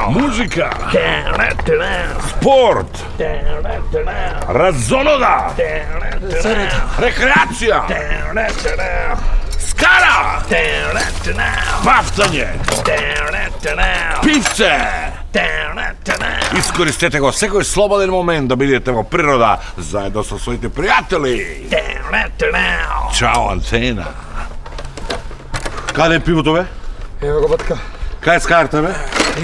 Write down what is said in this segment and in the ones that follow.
Музика, спорт, разонода, рекреација, скара, бафтање, пивце. Искористете го секој слободен момент да бидете во природа заедно со своите пријатели. Чао, Антена. Каде е пивото, бе? Ево го, батка. Кај е скарта, бе?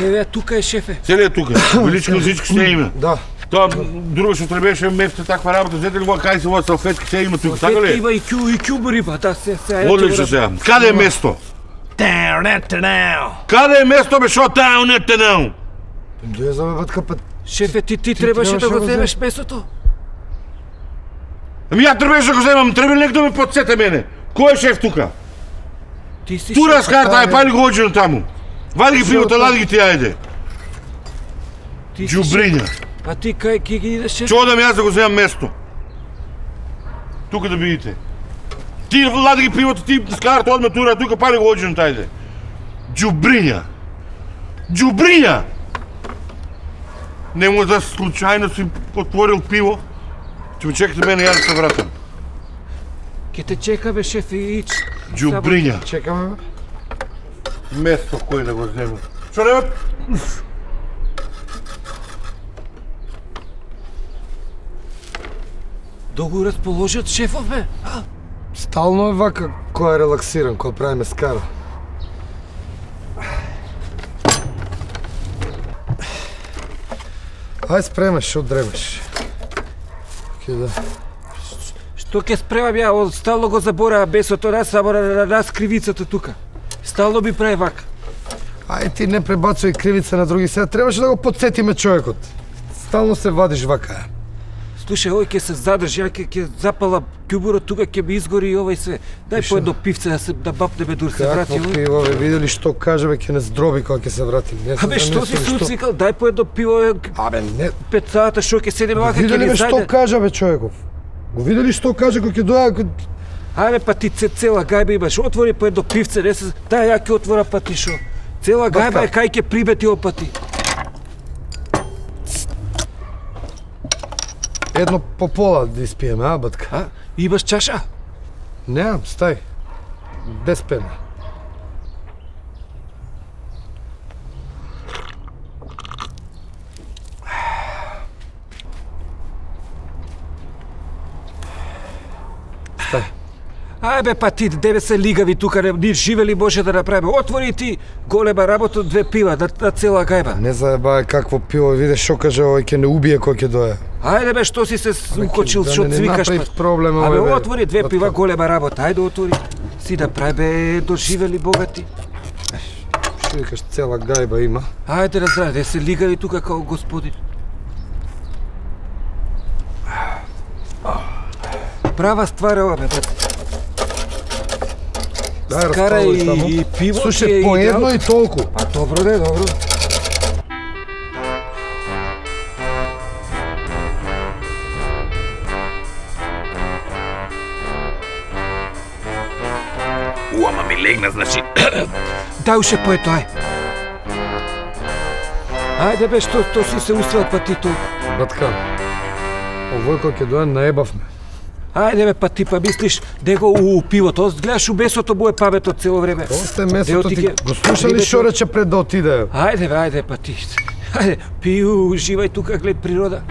Еве, тука е, шефе. Цели е тука. Величко всичко се има. Да. Тоа друго што требеше мефте таква работа. Зете ли го кај се во салфетки се има тука, така ли? Има и кјубриба, да се. Одлично сега. Каде е место? Каде е место, бе, шо таа не те нау? Доје за ме, батка, па... Шефе, ти требаше да го земеш месото. Ами ја требаше да го земам, треба некој да ме подсете мене. Кој е шеф тука? Ти си Тура шеф. скарта, ај пали го оđено таму. Вади ги пивото, лади ги ти, ајде. Ти си Џубриња. шеф. А ти кај ги идеш, шеф? Че одам јас да го земам место? Тука да видите. Ти лади ги пивото, ти скарта, одме тура, тука пали го оđено, ајде. Џубриња. Џубриња! Не може да случајно си отворил пиво. Ќе ме чекате мене, јас да се вратам. Ке те чека, бе, шеф, и ич. Џубриња. Чекаме, бе. Место кој да го земам. Шо не бе? Да го расположат шефов, бе. Стално е вака, кој е релаксиран, кој правиме скара. Ај спремаш, шо дремаш. Ке да. Што ке спремам ја, стално го заборава бесото, само раз кривицата тука. Стално би прави вака. Ај ти не пребацуј кривица на други, сега требаше да го подсетиме човекот. Стално се вадиш вака. Слушај, ој ке се задржи, ја ке запала ќубурот тука, ке би изгори и овај све. Дај по едно пивце да бапнеме дур се врати. Какво пиво, бе, видели што каже, бе, ке не здроби кога ке се врати. Абе, што си се уцикал? Дај по едно пиво, бе. Абе, не. Пет сата, шо ке седиме вака, ке Видели ни бе што зајде. кажа, бе, човеков? Го видели што каже кога ќе доја? Ајде, па ти цела гајба имаш, отвори по едно пивце, не се... Дај, ја ке отвора, па ти шо? Цела гајба е кај ке прибети опати. Едно по пола да испиеме, а, батка? А? Имаш чаша? Немам, стај. Без пена. Стај. Ај бе, па ти, деве се лигави тука, ни живели може да направиме. Отвори ти голема работа, две пива, на цела гајба. Не заебај какво пиво, видиш што каже овој ќе не убие кој ќе доја. Ајде бе, што си се укочил, да што не цвикаш? направи проблем Абе, овој, бе. отвори две пива, Батка. голема работа. Ајде, отвори. Си да прави, бе, доживели богати. Што викаш, цела гајба има. Ајде, раздраде, се лигави тука као господин. Права ствар е ова, бе, брат. Дај, Скара распалуј таму. и пиво ти е Слушај, по едно и толку. Па добро не, добро. Ама ми легна, значи. Дај уште по ето, ај. Ајде бе, што си се усвел па ти толку? Батка, овој кој ќе доја наебавме. Ајде бе, па ти па мислиш него у пивото, гледаш у бесото му е паметот цело време. Осте месото Ео ти, ке- го слуша ли рибето- шо рече пред да отиде? Ајде бе, ајде па ти. Ајде, пи, уживај тука, глед природа.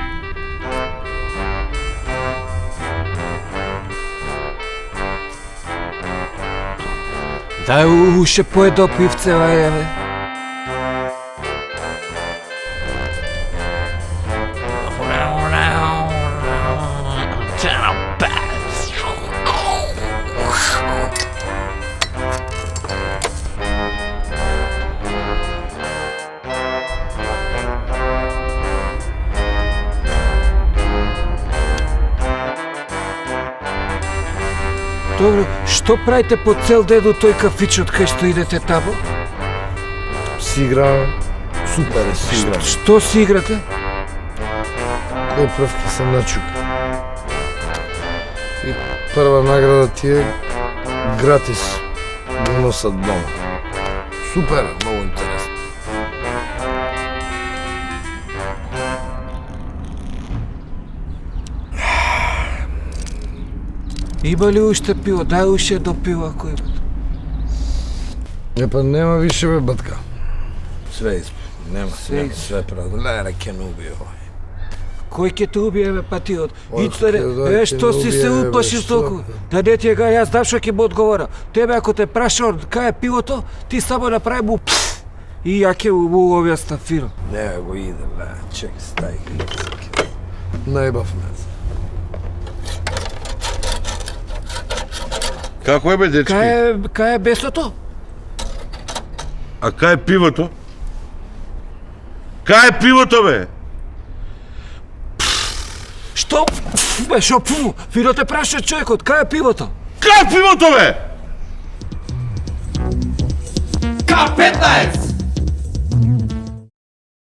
Дај уште по едно пивце, ајде бе. Добро, што правите по цел ден до тој кафичот кај што идете тамо? Си игра, супер е си игра. Што си играте? Кој прв ке се начук. И прва награда ти е гратис. Го носат дома. Супер, многу интересно. Има ли уште пиво? Дај уште до пиво ако има. Па нема више бе, батка. Sve ispod, nema, Sve nema, ispod. sve prazno. Lera ke ne ubije ovaj. Кој ќе те убие, бе, па ти од... Ој, Ицлере, ќе што си убие, се бе, упашил што? толку? Да не ти ga, јас знам што ќе му одговора. Тебе ако те прашал кај е пивото, ти само направи му пф, и ја ќе му објаснам фино. Nego ide, lera, ček, staj. Најбав не. Како е бе, дечки? Кај е бесото? А кај е пивото? Кај е пивото, бе? Што? Пф, бе, шо пф? Фино те праша човекот, кај е пивото? Кај е пивото, бе? K15!